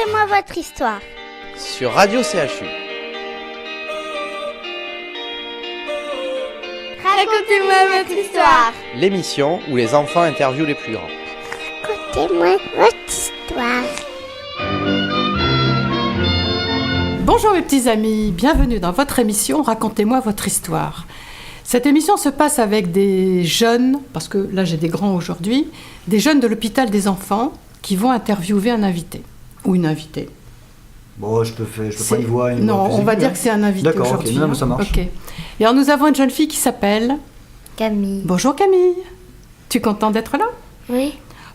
Racontez-moi votre histoire. Sur Radio CHU. Racontez-moi votre histoire. L'émission où les enfants interviewent les plus grands. Racontez-moi votre histoire. Bonjour mes petits amis, bienvenue dans votre émission Racontez-moi votre histoire. Cette émission se passe avec des jeunes, parce que là j'ai des grands aujourd'hui, des jeunes de l'hôpital des enfants qui vont interviewer un invité ou une invitée. Bon, je peux pas y voir. Non, on va dire que c'est un invité aujourd'hui. D'accord, ok, ça marche. Ok. Et alors nous avons une jeune fille qui s'appelle Camille. Bonjour Camille. Tu es contente d'être là? Oui.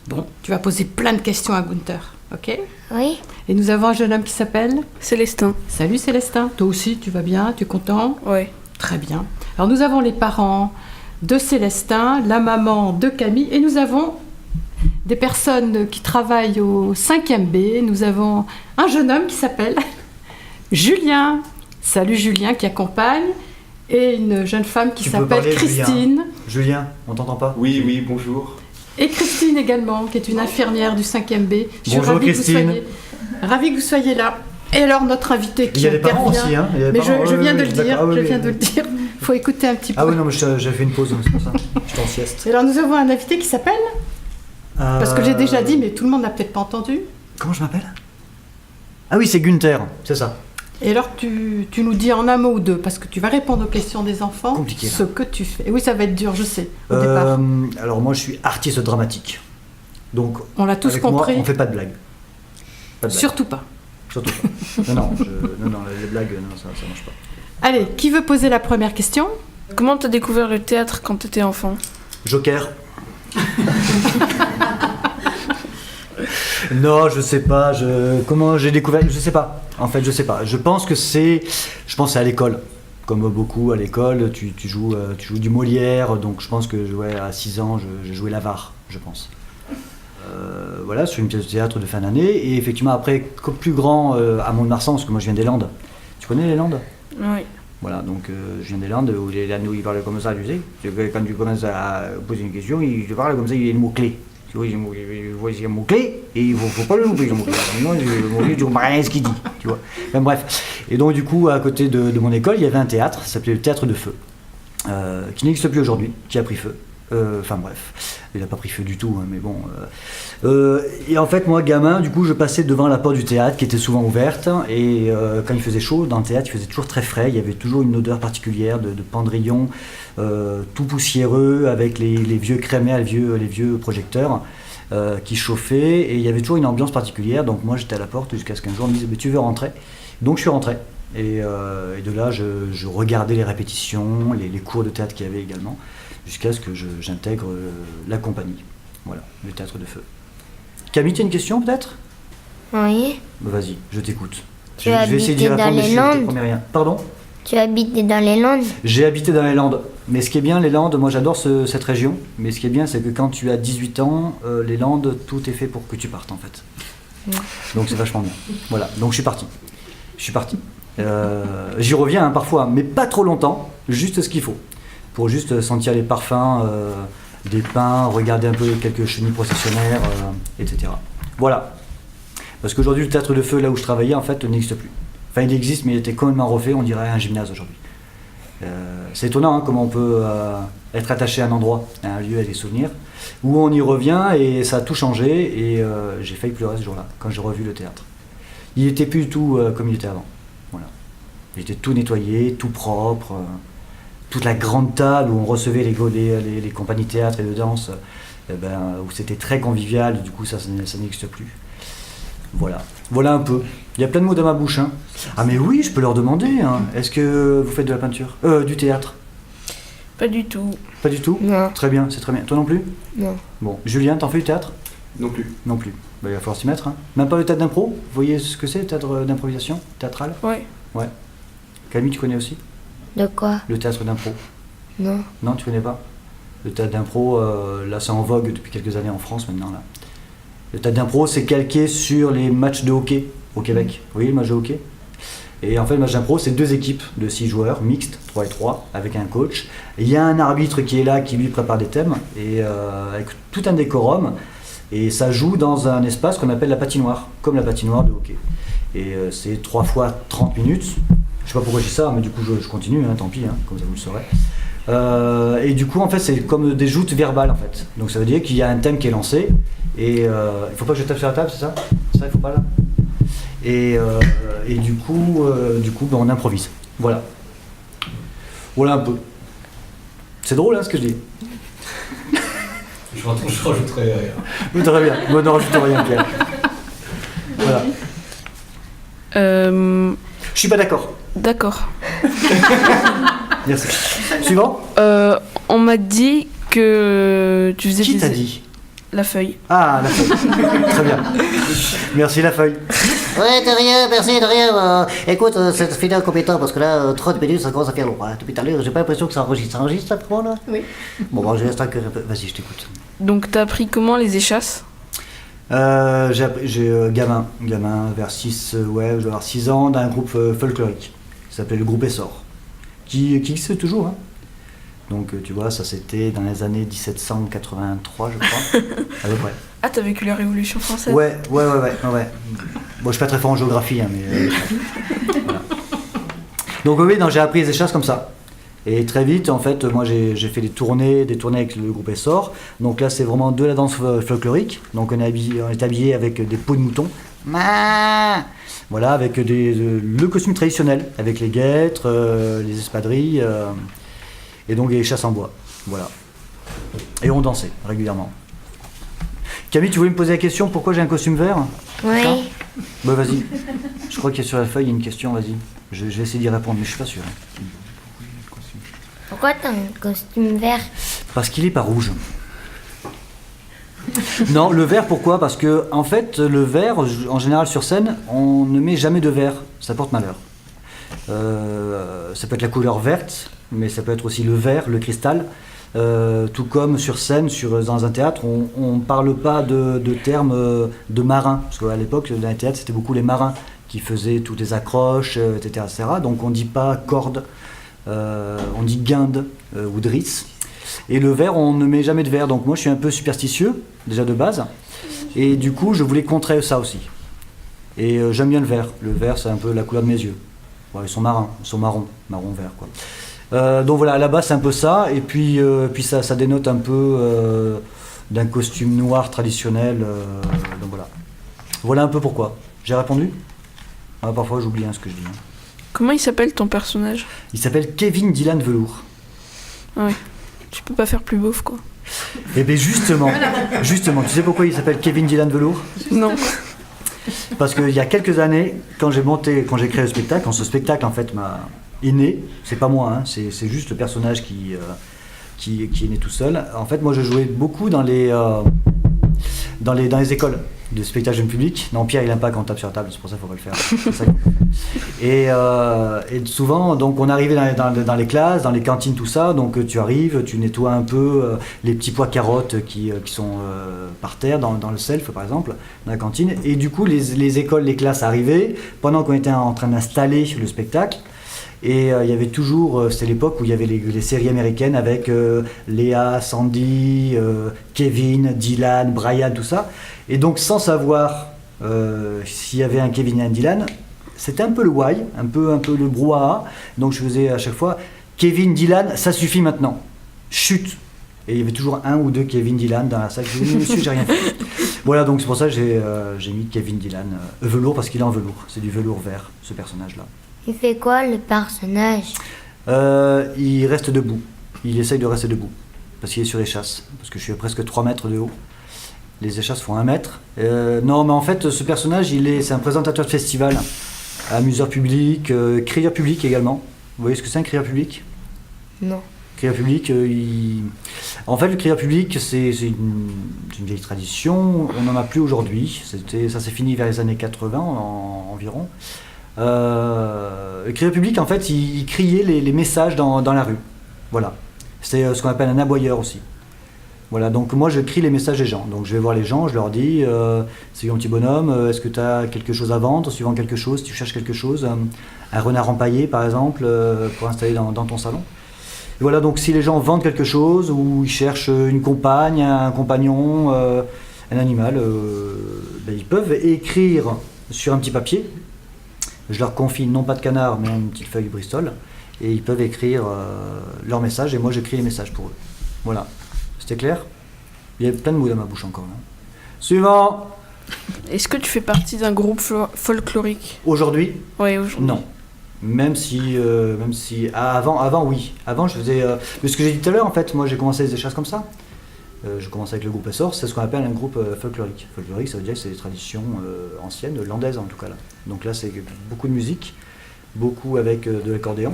Bon, tu vas poser plein de questions à Gunther, ok? Oui. Et nous avons un jeune homme qui s'appelle Célestin. Salut Célestin. Toi aussi, tu vas bien? Tu es content? Oui. Très bien. Alors nous avons les parents de Célestin, la maman de Camille, et nous avons des personnes qui travaillent au 5e B. Nous avons un jeune homme qui s'appelle Julien. Salut Julien qui accompagne, et une jeune femme qui Tu peux s'appelle parler, Christine. Julien, on t'entend pas? Oui, bonjour. Et Christine également, qui est une infirmière du 5e B. Je suis Bonjour, ravie Christine. Ravie que vous soyez là. Et alors notre invité qui Il y a des parents intervient. aussi, hein? Il y a des Mais parents, je viens de le d'accord. dire, Ah oui, je oui, viens oui. de le dire. Il faut écouter un petit peu. Ah oui, non, mais j'ai fait une pause, c'est pour ça. J'étais en sieste. Et alors nous avons un invité qui s'appelle, parce que j'ai déjà dit, mais tout le monde n'a peut-être pas entendu. Comment je m'appelle? Ah oui, c'est Gunther, c'est ça. Et alors tu nous dis en un mot ou deux, parce que tu vas répondre aux questions des enfants, Compliqué, là. ce que tu fais. Et oui, ça va être dur, je sais, au départ. Alors moi, je suis artiste dramatique. Donc, On l'a tous avec compris. moi, on fait pas de blagues. Pas de blagues. Surtout pas. Surtout pas. non, les blagues, non, ça marche pas. Allez, qui veut poser la première question? Comment t'as découvert le théâtre quand t'étais enfant? Joker. Non, je sais pas. Comment j'ai découvert? Je sais pas. En fait, je sais pas. Je pense que c'est à l'école. Comme beaucoup à l'école, tu joues du Molière. Donc, je pense que à 6 ans, je jouais l'avare, je pense. Voilà, sur une pièce de théâtre de fin d'année. Et effectivement, après, plus grand, à Mont-de-Marsan, parce que moi, je viens des Landes. Tu connais les Landes? Oui. Voilà, donc je viens des Landes, où les Landes, où ils parlent comme ça, tu sais. Quand tu commences à poser une question, ils te parlent comme ça, il y a le mot-clé. Tu vois, il y a un mot-clé, et il ne faut pas le louper, le mot-clé. Sinon, le mot-clé, tu comprends rien à ce qu'il dit, tu vois. Enfin, bref. Et donc, du coup, à côté de mon école, il y avait un théâtre, ça s'appelait le Théâtre de Feu, qui n'existe plus aujourd'hui, qui a pris feu. Enfin, bref. Il n'a pas pris feu du tout, hein, mais bon. Et en fait, moi, gamin, du coup, je passais devant la porte du théâtre, qui était souvent ouverte, et quand il faisait chaud, dans le théâtre, il faisait toujours très frais, il y avait toujours une odeur particulière de pendrillon, tout poussiéreux, avec les vieux crémères, les vieux projecteurs qui chauffaient, et il y avait toujours une ambiance particulière. Donc moi, j'étais à la porte jusqu'à ce qu'un jour on me dise « tu veux rentrer ?» Donc je suis rentré, et de là, je regardais les répétitions, les cours de théâtre qu'il y avait également, jusqu'à ce que j'intègre la compagnie. Voilà, le Théâtre de Feu. Camille, tu as une question peut-être? Oui. Bah, vas-y, je t'écoute. Tu Je vais essayer d'y habitais dans répondre, mais les je te Landes? promets rien. Pardon? Tu habitais dans les Landes? J'ai habité dans les Landes. Mais ce qui est bien, les Landes, moi j'adore cette région. Mais ce qui est bien, c'est que quand tu as 18 ans, les Landes, tout est fait pour que tu partes en fait. Donc c'est vachement bien. Voilà, donc je suis parti. J'y reviens parfois, mais pas trop longtemps, juste ce qu'il faut. Pour juste sentir les parfums des pins, regarder un peu quelques chenilles processionnaires, etc. Voilà. Parce qu'aujourd'hui, le Théâtre de Feu, là où je travaillais, en fait, n'existe plus. Enfin, il existe, mais il était complètement refait, on dirait un gymnase aujourd'hui. C'est étonnant, hein, comment on peut être attaché à un endroit, à un lieu, à des souvenirs, où on y revient, et ça a tout changé, et j'ai failli pleurer ce jour-là, quand j'ai revu le théâtre. Il n'était plus du tout comme il était avant. Voilà. Il était tout nettoyé, tout propre. Toute la grande table où on recevait les compagnies de théâtre et de danse, où c'était très convivial, du coup ça n'existe plus. Voilà un peu. Il y a plein de mots dans ma bouche. Hein. Ah mais oui, je peux leur demander. Hein. Est-ce que vous faites de la peinture? Du théâtre? Pas du tout. Pas du tout? Non. Très bien, c'est très bien. Toi non plus? Non. Bon, Julien, t'en fais du théâtre? Non plus. Non plus. Il va falloir s'y mettre. Hein. Même pas le théâtre d'impro? Vous voyez ce que c'est, le théâtre d'improvisation théâtrale? Oui. Ouais. Camille, tu connais aussi? De quoi? Le théâtre d'impro? Non. Non, tu connais pas? Le théâtre d'impro, là c'est en vogue depuis quelques années en France maintenant. Là. Le théâtre d'impro, c'est calqué sur les matchs de hockey au Québec. Vous voyez le match de hockey? Et en fait, le match d'impro, c'est 2 équipes de 6 joueurs, mixtes, 3 et 3, avec un coach. Et il y a un arbitre qui est là, qui lui prépare des thèmes, et avec tout un décorum. Et ça joue dans un espace qu'on appelle la patinoire, comme la patinoire de hockey. Et c'est 3 fois 30 minutes. Je sais pas pourquoi je dis ça, mais du coup je continue, hein, tant pis, hein, comme ça vous le saurez. Et du coup, en fait, c'est comme des joutes verbales, en fait. Donc ça veut dire qu'il y a un thème qui est lancé, et il faut pas que je tape sur la table, c'est ça? Ça, il faut pas là. Et du coup, ben, on improvise. Voilà. Voilà un peu. C'est drôle, hein, ce que je dis. Je rajouterai rien. Oui, très bien. Moi, ne rajoute rien, Pierre. Voilà. Je suis pas d'accord. D'accord. Merci. Suivant. On m'a dit que tu faisais Qui t'a dit? la feuille. Ah, la feuille. Très bien. Merci, la feuille. Ouais, de rien, merci, de rien. Écoute, c'est fini compétent parce que là, 30 minutes, ça commence à faire long. Hein. Depuis tout à l'heure, j'ai pas l'impression que ça enregistre. Ça enregistre, là, pour moi, là? Oui. Bon, je reste un peu. Vas-y, je t'écoute. Donc, t'as appris comment les échasses? J'ai gamin vers 6, ouais, je dois avoir 6 ans, d'un groupe folklorique qui s'appelait le groupe Essor, qui existe toujours. Hein. Donc tu vois, ça c'était dans les années 1783, je crois, à peu près. Ah, t'as vécu la Révolution française? Ouais. Bon, je suis pas très fort en géographie, hein, mais voilà. Donc oui, j'ai appris les échasses comme ça. Et très vite, en fait, moi j'ai fait des tournées avec le groupe Essor. Donc là, c'est vraiment de la danse folklorique. Donc on est habillé avec des peaux de mouton. Voilà, avec le costume traditionnel, avec les guêtres, les espadrilles, et donc les chasses en bois. Voilà. Et on dansait régulièrement. Camille, tu voulais me poser la question, pourquoi j'ai un costume vert? Oui. Bah vas-y. Je crois qu'il y a sur la feuille, il y a une question, vas-y. Je vais essayer d'y répondre, mais je suis pas sûr. Pourquoi t'as un costume vert? Parce qu'il est pas rouge. Non, le vert, pourquoi? Parce que, en fait, le vert, en général sur scène, on ne met jamais de vert. Ça porte malheur. Ça peut être la couleur verte, mais ça peut être aussi le vert, le cristal. Tout comme sur scène, dans un théâtre, on ne parle pas de termes de marins. Parce qu'à l'époque, dans les théâtres, c'était beaucoup les marins qui faisaient toutes les accroches, etc., etc. Donc on ne dit pas corde, on dit guinde ou drisse. Et le vert, on ne met jamais de vert. Donc moi, je suis un peu superstitieux, déjà de base. Et du coup, je voulais contrer ça aussi. Et j'aime bien le vert. Le vert, c'est un peu la couleur de mes yeux. Ouais, ils sont marins, ils sont marron-vert, quoi. Donc voilà, à la base, c'est un peu ça. Et puis ça dénote un peu d'un costume noir traditionnel. Donc voilà. Voilà un peu pourquoi. J'ai répondu? Parfois, j'oublie ce que je dis. Hein. Comment il s'appelle ton personnage? Il s'appelle Kevin Dylan Velour. Ah oui. Tu peux pas faire plus beauf, quoi. Eh bien justement, tu sais pourquoi il s'appelle Kevin Dylan Velour? Non. Parce qu'il y a quelques années, quand j'ai créé le spectacle, quand ce spectacle en fait est né, c'est pas moi, hein, c'est juste le personnage qui est né tout seul. En fait, moi je jouais beaucoup dans les écoles de spectacle jeune public. Non, Pierre il aime pas quand on tape sur la table, c'est pour ça qu'il faut pas le faire. C'est ça et souvent, donc on arrivait dans les classes, dans les cantines, tout ça. Donc tu arrives, tu nettoies un peu les petits pois carottes qui sont par terre dans le self par exemple, dans la cantine. Et du coup, les écoles, les classes arrivaient pendant qu'on était en train d'installer le spectacle. Et il y avait toujours, c'était l'époque où il y avait les séries américaines avec Léa, Sandy, Kevin, Dylan, Brian, tout ça. Et donc sans savoir s'il y avait un Kevin et un Dylan, c'était un peu le why, un peu le brouhaha. Donc je faisais à chaque fois Kevin, Dylan, ça suffit maintenant. Chut. Et il y avait toujours un ou deux Kevin Dylan dans la salle. Je disais, monsieur, j'ai rien fait. Voilà, donc c'est pour ça que j'ai mis Kevin Dylan velours, parce qu'il est en velours. C'est du velours vert, ce personnage-là. Il fait quoi le personnage? Il reste debout. Il essaye de rester debout. Parce qu'il est sur les chasses. Parce que je suis à presque 3 mètres de haut. Les échasses font 1 mètre. Non, mais en fait, ce personnage, c'est un présentateur de festival. Amuseur public, crieur public également. Vous voyez ce que c'est un crieur public? Non. Crieur public, en fait, le crieur public, c'est une vieille tradition. On n'en a plus aujourd'hui. Ça s'est fini vers les années 80 environ. Le crieur public, en fait, il criait les messages dans la rue. Voilà. C'est ce qu'on appelle un aboyeur aussi. Voilà, donc moi je crie les messages des gens. Donc je vais voir les gens, je leur dis c'est un petit bonhomme, est-ce que tu as quelque chose à vendre, suivant quelque chose, tu cherches quelque chose, un renard empaillé par exemple, pour installer dans ton salon. Et voilà, donc si les gens vendent quelque chose, ou ils cherchent une compagne, un compagnon, un animal, ils peuvent écrire sur un petit papier. Je leur confie non pas de canard, mais une petite feuille Bristol. Et ils peuvent écrire leur message et moi j'écris les messages pour eux. Voilà. C'était clair? Il y a plein de mots dans ma bouche encore. Hein. Suivant! Est-ce que tu fais partie d'un groupe folklorique? Aujourd'hui? Oui, aujourd'hui. Non. Même si avant oui. Avant je faisais mais ce que j'ai dit tout à l'heure en fait, moi j'ai commencé les échasses comme ça. Je commence avec le groupe Essor, c'est ce qu'on appelle un groupe folklorique. Folklorique, ça veut dire que c'est des traditions anciennes, landaises en tout cas là. Donc là c'est beaucoup de musique, beaucoup avec de l'accordéon.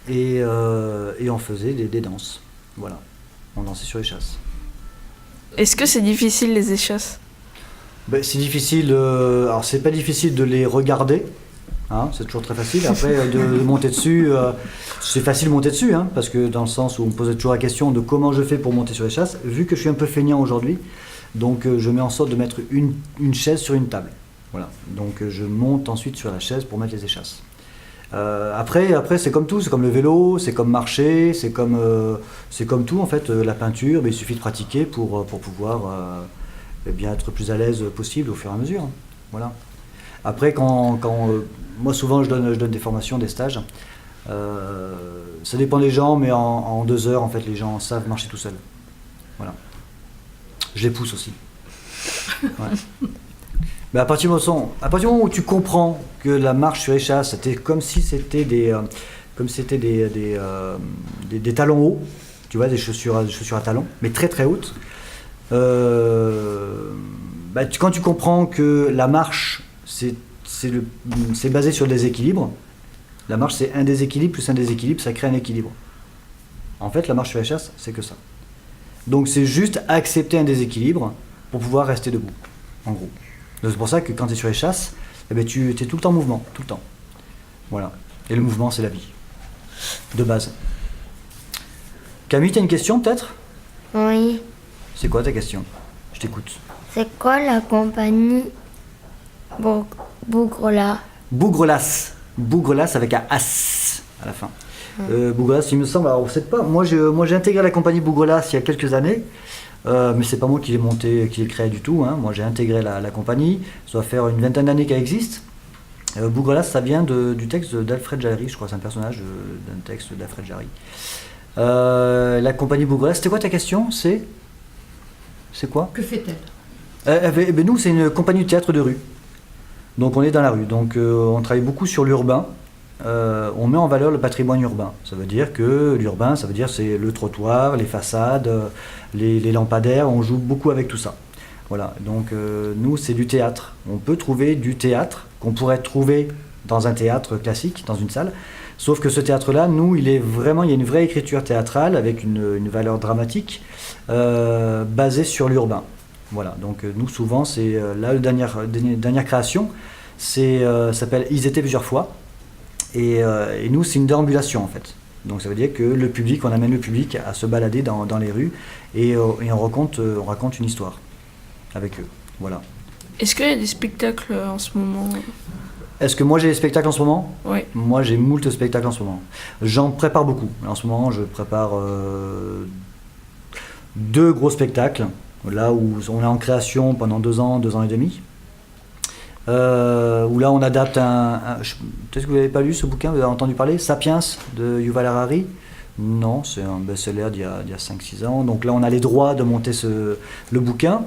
Et on faisait des danses. Voilà. On dansait sur les chasses. Est-ce que c'est difficile les échasses? C'est difficile, alors c'est pas difficile de les regarder, hein, c'est toujours très facile. Après de monter dessus, c'est facile de monter dessus, hein, parce que dans le sens où on me posait toujours la question de comment je fais pour monter sur les chasses, vu que je suis un peu feignant aujourd'hui, donc je mets en sorte de mettre une chaise sur une table. Voilà. Donc je monte ensuite sur la chaise pour mettre les échasses. Après c'est comme tout, c'est comme le vélo, c'est comme marcher, c'est comme tout en fait, la peinture, il suffit de pratiquer pour pouvoir bien être plus à l'aise possible au fur et à mesure. Hein. Voilà. Après moi souvent je donne des formations, des stages, ça dépend des gens, mais en 2 heures en fait les gens savent marcher tout seuls. Voilà. Je les pousse aussi. Ouais. Mais à partir du moment où tu comprends que la marche sur les chasses, c'était comme si c'était des talons hauts, tu vois, des chaussures à talons, mais très très hautes. Quand tu comprends que la marche, c'est basé sur le déséquilibre. La marche, c'est un déséquilibre plus un déséquilibre, ça crée un équilibre. En fait, la marche sur les chasses, c'est que ça. Donc c'est juste accepter un déséquilibre pour pouvoir rester debout, en gros. Donc, c'est pour ça que quand tu es sur les chasses, tu es tout le temps en mouvement, tout le temps. Voilà. Et le mouvement, c'est la vie. De base. Camille, tu as une question peut-être? Oui. C'est quoi ta question? Je t'écoute. C'est quoi la compagnie Bougrelas? Bougrelas avec un as à la fin. Bougrelas, il me semble, alors c'est pas. Moi j'ai intégré la compagnie Bougrelas il y a quelques années, mais c'est pas moi qui l'ai créé du tout. Hein. Moi j'ai intégré la compagnie, ça doit faire une vingtaine d'années qu'elle existe. Bougrelas, ça vient du texte d'Alfred Jarry, je crois, c'est un personnage d'un texte d'Alfred Jarry. La compagnie Bougrelas, c'était quoi ta question? C'est quoi? Que fait-elle? Nous, c'est une compagnie de théâtre de rue. Donc on est dans la rue. Donc on travaille beaucoup sur l'urbain. On met en valeur le patrimoine urbain. Ça veut dire que l'urbain, ça veut dire c'est le trottoir, les façades, les lampadaires. On joue beaucoup avec tout ça. Voilà. Donc nous, c'est du théâtre. On peut trouver du théâtre qu'on pourrait trouver dans un théâtre classique, dans une salle. Sauf que ce théâtre-là, nous, il y a une vraie écriture théâtrale avec une valeur dramatique basée sur l'urbain. Voilà, donc nous souvent, c'est la dernière création, s'appelle Ils étaient plusieurs fois, et nous c'est une déambulation en fait. Donc ça veut dire que on amène le public à se balader dans les rues, et on raconte une histoire avec eux. Voilà. Est-ce qu'il y a des spectacles en ce moment? Est-ce que moi j'ai des spectacles en ce moment? Oui. Moi j'ai moult spectacles en ce moment. J'en prépare beaucoup. En ce moment je prépare 2 gros spectacles. Là où on est en création pendant 2 ans et demi, où là on adapte peut-être que vous n'avez pas lu ce bouquin, vous avez entendu parler, Sapiens de Yuval Harari? Non, c'est un best-seller d'il y a 5-6 ans, donc là on a les droits de monter le bouquin,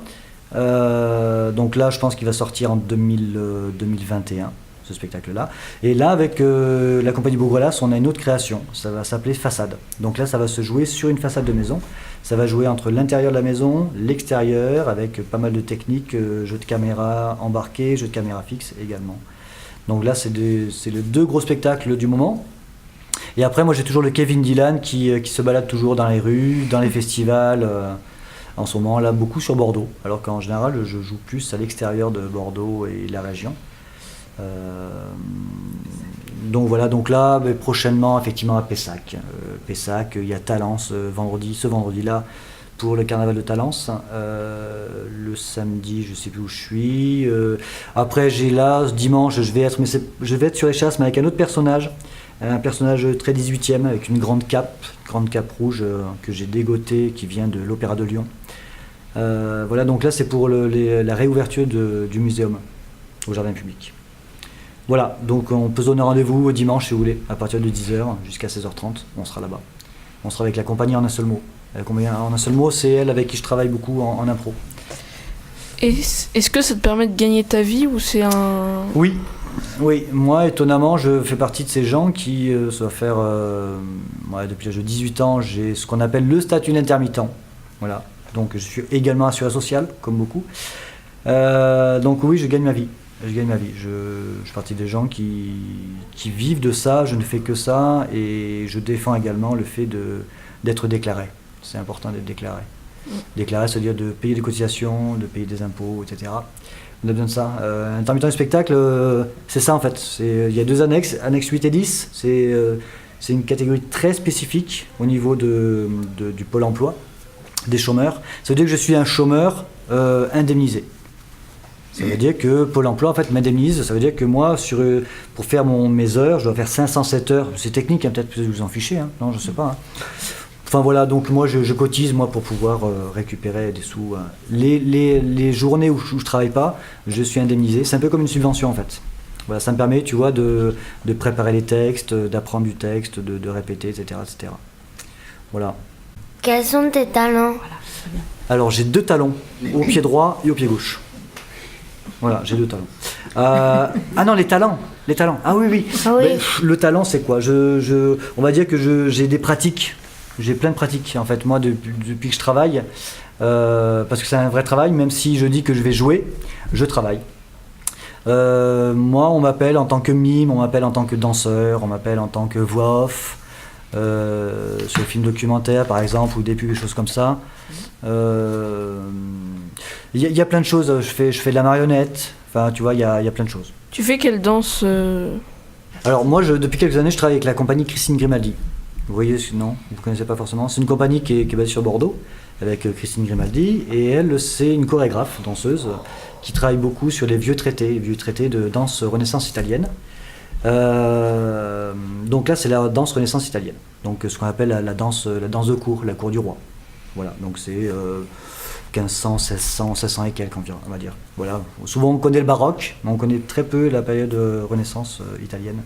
donc là je pense qu'il va sortir en 2021, ce spectacle-là, et là avec la compagnie Bougrelas, on a une autre création, ça va s'appeler Façade, donc là ça va se jouer sur une façade de maison. Ça va jouer entre l'intérieur de la maison, l'extérieur, avec pas mal de techniques, jeux de caméra embarqués, jeux de caméra fixe également. Donc là, c'est les 2 gros spectacles du moment. Et après, moi, j'ai toujours le Kevin Dylan qui se balade toujours dans les rues, dans les festivals. En ce moment, là, beaucoup sur Bordeaux. Alors qu'en général, je joue plus à l'extérieur de Bordeaux et la région. Donc voilà, donc là, prochainement, effectivement, à Pessac. Pessac, il y a Talence ce vendredi-là, pour le carnaval de Talence. Le samedi, je ne sais plus où je suis. Après, j'ai là, ce dimanche, je vais être sur les chasses, mais avec un autre personnage. Un personnage très 18e, avec une grande cape rouge que j'ai dégotée, qui vient de l'Opéra de Lyon. Voilà, donc là c'est pour la réouverture du muséum au jardin public. Voilà, donc on peut se donner rendez-vous dimanche si vous voulez, à partir de 10h jusqu'à 16h30, on sera là-bas. On sera avec la compagnie En un seul mot. La compagnie En un seul mot, c'est elle avec qui je travaille beaucoup en impro. Est-ce que ça te permet de gagner ta vie ou c'est un... Oui, moi étonnamment je fais partie de ces gens qui, ça va faire, depuis l'âge de 18 ans, j'ai ce qu'on appelle le statut d'intermittent. Voilà, donc je suis également assuré social, comme beaucoup. Donc oui, je gagne ma vie. Je fais partie des gens qui vivent de ça, je ne fais que ça, et je défends également le fait d'être déclaré. C'est important d'être déclaré. Déclarer, c'est-à-dire de payer des cotisations, de payer des impôts, etc. On a besoin de ça. Intermittent du spectacle, c'est ça en fait. Il y a 2 annexes, annexe 8 et 10. C'est une catégorie très spécifique au niveau du pôle emploi, des chômeurs. Ça veut dire que je suis un chômeur indemnisé. Ça veut dire que Pôle emploi en fait m'indemnise. Ça veut dire que moi, pour faire mes heures, je dois faire 507 heures. C'est technique, hein, peut-être que vous en fichez. Hein. Non, je ne sais pas. Hein. Enfin voilà, donc moi je cotise pour pouvoir récupérer des sous. Les journées où je ne travaille pas, je suis indemnisé. C'est un peu comme une subvention en fait. Voilà, ça me permet, tu vois, de préparer les textes, d'apprendre du texte, de répéter, etc., etc. Voilà. Quels sont tes talents? Alors j'ai 2 talons, au pied droit et au pied gauche. Voilà, j'ai 2 talons. Ah non, les talents. Ah oui. Ah oui. Mais, le talent, c'est quoi? On va dire que j'ai des pratiques. J'ai plein de pratiques, en fait, moi, depuis que je travaille. Parce que c'est un vrai travail, même si je dis que je vais jouer, je travaille. Moi, on m'appelle en tant que mime, on m'appelle en tant que danseur, on m'appelle en tant que voix off. Sur le film documentaire, par exemple, ou des pubs, des choses comme ça. Il y a plein de choses. Je fais de la marionnette. Enfin, tu vois, il y a plein de choses. Tu fais quelle danse Alors, moi, depuis quelques années, je travaille avec la compagnie Christine Grimaldi. Vous voyez, non, vous ne connaissez pas forcément. C'est une compagnie qui est basée sur Bordeaux, avec Christine Grimaldi. Et elle, c'est une chorégraphe, danseuse, qui travaille beaucoup sur les vieux traités de danse Renaissance italienne. Donc là, c'est la danse Renaissance italienne. Donc ce qu'on appelle la danse de cour, la cour du roi. Voilà, donc c'est 1500, 1600 et quelques environ, on va dire. Voilà. Souvent on connaît le baroque, mais on connaît très peu la période Renaissance italienne.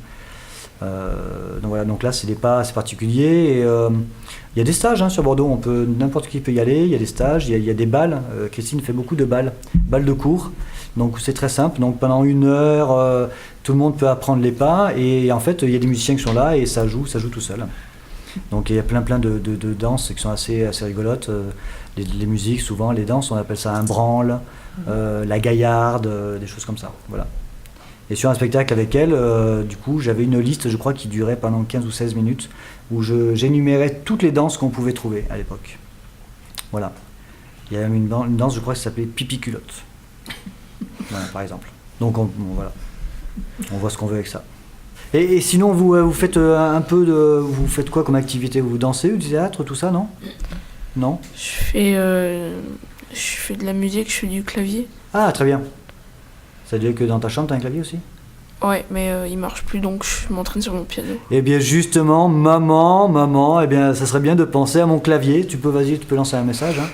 Donc voilà, donc là c'est particulier. Il y a des stages sur Bordeaux, n'importe qui peut y aller. Il y a des stages, il y a des balles. Christine fait beaucoup de balles de cours. Donc c'est très simple. Donc pendant 1 heure, tout le monde peut apprendre les pas. Et en fait, il y a des musiciens qui sont là et ça joue tout seul. Donc il y a plein de danses qui sont assez rigolotes. Les musiques, souvent, les danses, on appelle ça un branle, la gaillarde, des choses comme ça. Voilà. Et sur un spectacle avec elle, du coup, j'avais une liste, je crois, qui durait pendant 15 ou 16 minutes, où j'énumérais toutes les danses qu'on pouvait trouver à l'époque. Voilà. Il y a même une danse, je crois, qui s'appelait Pipi Culotte. Voilà, par exemple. Donc, voilà. On voit ce qu'on veut avec ça. Et sinon, vous faites vous faites quoi comme activité? Vous dansez, du théâtre, tout ça, non? Non? Je fais de la musique, je fais du clavier. Ah, très bien. Ça veut dire que dans ta chambre, t'as un clavier aussi? Ouais, mais il marche plus, donc je m'entraîne sur mon piano. Eh bien, justement, maman, eh bien, ça serait bien de penser à mon clavier. Tu peux lancer un message. Hein.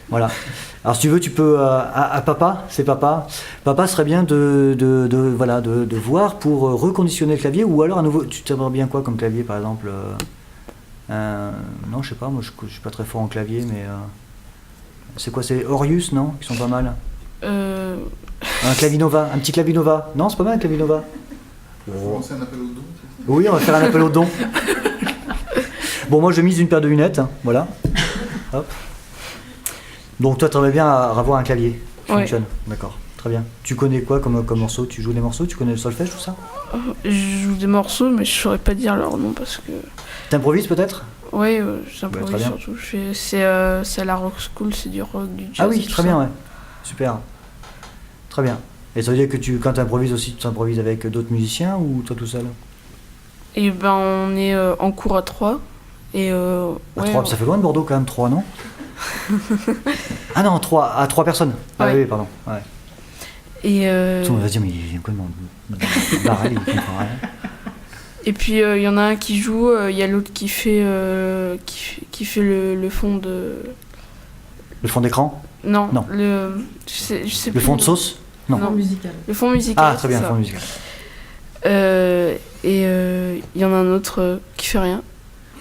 Voilà. Alors, si tu veux, tu peux à papa, c'est papa. Papa serait bien de voir pour reconditionner le clavier, ou alors à nouveau, tu t'aimerais bien quoi comme clavier, par exemple? Non, je sais pas. Moi, je suis pas très fort en clavier, mais c'est quoi? C'est Orius, non? Qui sont pas mal. Un clavinova, un petit clavinova. Non, c'est pas mal un clavinova. On va lancer un appel au don. Oui, on va faire un appel au don. Bon, moi je mise une paire de lunettes, hein, voilà. Hop. Donc toi, tu aimerais bien avoir un clavier qui fonctionne. D'accord, très bien. Tu connais quoi comme morceau? Tu joues des morceaux? Tu connais le solfège, tout ça? Je joue des morceaux, mais je saurais pas dire leur nom parce que... T'improvises peut-être? Oui, j'improvise surtout. C'est à la rock school, c'est du rock, du jazz. Ah oui, très bien, ouais. Super. Très bien. Et ça veut dire que quand tu improvises aussi, tu improvises avec d'autres musiciens ou toi tout seul? Et ben on est en cours à 3. Et à 3, ça fait loin de Bordeaux quand même, 3, non? Ah non, 3, à 3 personnes. Ah oui, pardon. Ouais. Et on va se dire, mais il est complètement barré, il comprend rien. Et puis il y en a un qui joue, il y a l'autre qui fait le fond de... Le fond d'écran? Non, Non. je sais Le plus fond de nom. sauce? Non. Non. musical. Le fond musical. Ah, très bien, c'est le ça. fond musical. Et il y en a un autre qui fait rien.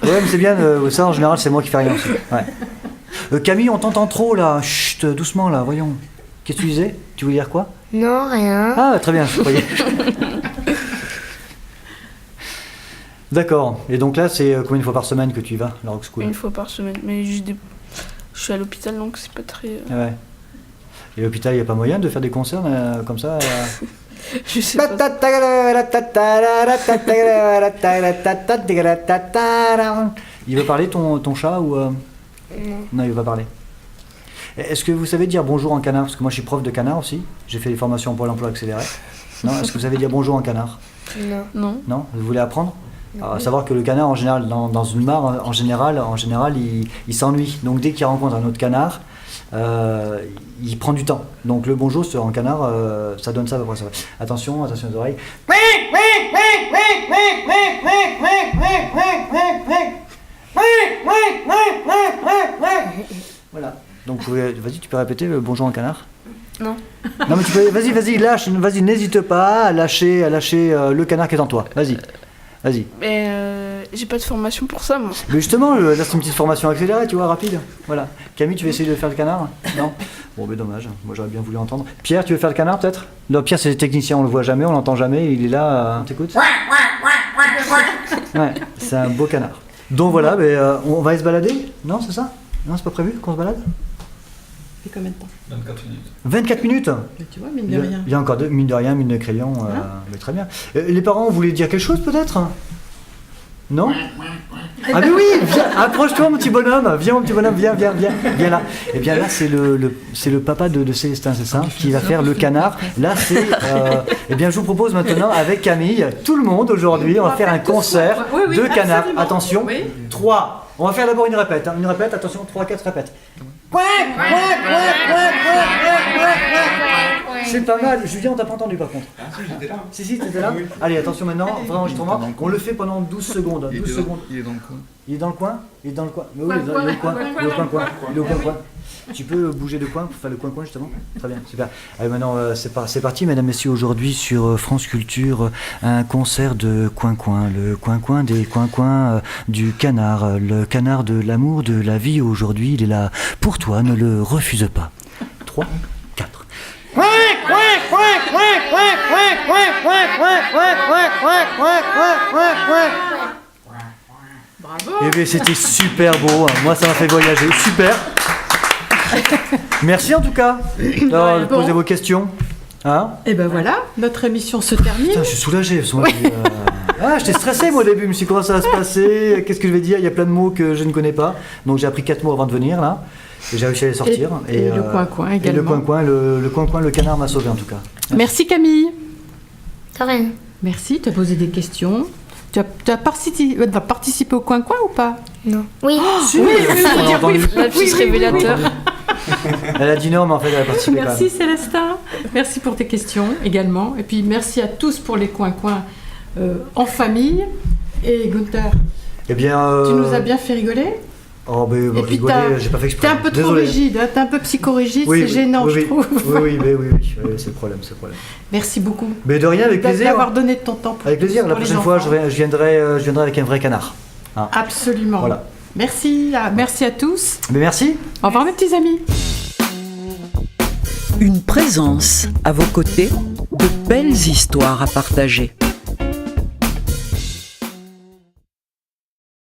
Ouais, mais c'est bien, ça en général, c'est moi qui fais rien aussi. Ouais. Camille, on t'entend trop là. Chut, doucement là, voyons. Qu'est-ce que tu disais? Tu voulais dire quoi? Non, rien. Ah, très bien, je croyais. D'accord. Et donc là, c'est combien de fois par semaine que tu y vas, la Rock School? Une fois par semaine. Mais je suis à l'hôpital donc c'est pas très. Ah ouais. Et l'hôpital, il n'y a pas moyen de faire des concerts comme ça Je sais pas. Il veut parler ton chat ou Non, il veut pas parler. Est-ce que vous savez dire bonjour en canard? Parce que moi je suis prof de canard aussi. J'ai fait des formations Pôle emploi accéléré. Non, est-ce que vous savez dire bonjour en canard? Non. Non. Non? Vous voulez apprendre? Alors, à savoir que le canard en général, dans une mare, en général, il s'ennuie. Donc dès qu'il rencontre un autre canard, il prend du temps. Donc le bonjour sur un canard, ça donne ça à peu près ça. Attention aux oreilles. Voilà. Donc vas-y, tu peux répéter le bonjour en canard? Non. Non mais tu peux, vas-y, lâche, vas-y, n'hésite pas à lâcher le canard qui est en toi. Vas-y. Mais j'ai pas de formation pour ça moi. Mais justement, là c'est une petite formation accélérée, tu vois, rapide. Voilà. Camille, tu veux essayer de faire le canard? Non? Bon, mais dommage, moi j'aurais bien voulu entendre. Pierre, tu veux faire le canard peut-être? Non, Pierre c'est le technicien, on le voit jamais, on l'entend jamais, il est là, t'écoutes? Ouais, c'est un beau canard. Donc voilà, on va aller se balader? Non, c'est ça? Non, c'est pas prévu qu'on se balade? C'est combien de temps? 24 minutes. 24 minutes? Mais tu vois, mine de rien. Il y a encore mine de rien, mine de crayon, mais très bien. Les parents voulaient dire quelque chose peut-être? Non? Ah mais oui, viens, approche-toi mon petit bonhomme, viens mon petit bonhomme, viens là. Et bien là c'est le papa de Célestin, c'est ça, qui va faire le canard. Là c'est, et bien je vous propose maintenant avec Camille, tout le monde aujourd'hui, on va faire un concert de canard. absolument. Attention, Oui. 3. On va faire d'abord une répète, attention, 3, 4 répètes. C'est pas mal. Julien, on t'a pas entendu par contre. Si, t'étais là. Allez, attention maintenant, vrai enregistrement. On le fait pendant 12 secondes. 12 secondes. Il est dans le coin. Il est dans le coin? Mais oui, il est dans le coin. Il est au coin. Tu peux bouger de coin pour faire le coin justement? Très bien, super. Allez, maintenant, c'est parti, mesdames, messieurs. Aujourd'hui, sur France Culture, un concert de coin-coin. Le coin-coin des coin-coin du canard. Le canard de l'amour, de la vie. Aujourd'hui, il est là pour toi. Ne le refuse pas. 3, 4. Bravo. Eh bien, c'était super beau. Moi, ça m'a fait voyager. Super. Merci en tout cas d'avoir posé vos questions. Hein? Et ben voilà, notre émission se termine. Putain, je suis soulagé. Parce que moi, j'étais stressé moi au début. Je me suis dit comment ça va se passer? Qu'est-ce que je vais dire? Il y a plein de mots que je ne connais pas. Donc j'ai appris 4 mots avant de venir là. Et j'ai réussi à les sortir. Et le coin-coin également. Et le coin-coin, le canard m'a sauvé en tout cas. Merci Camille. De rien. Merci, tu as posé des questions. Tu as participé au coin-coin ou pas? Non. Oui. On a entendu. Lapsus révélateur. Elle a dit non, mais en fait, elle a participé quand même. Merci Célestin. Merci pour tes questions également. Et puis merci à tous pour les coins-coins en famille. Et Gunther, Eh bien. tu nous as bien fait rigoler. Oh, ben, Et puis rigoler, j'ai pas fait exprès. t'es un peu trop Désolé. rigide, hein, t'es un peu psychorigide, Oui, c'est gênant, oui, je trouve. Oui, c'est le problème, Merci beaucoup Mais de rien, avec plaisir. d'avoir donné de ton temps pour Avec plaisir, la pour les prochaine fois, enfants. je viendrai avec un vrai canard. Hein. Absolument. Voilà. Merci à tous. Mais merci. Au revoir mes petits amis. Une présence à vos côtés, de belles histoires à partager.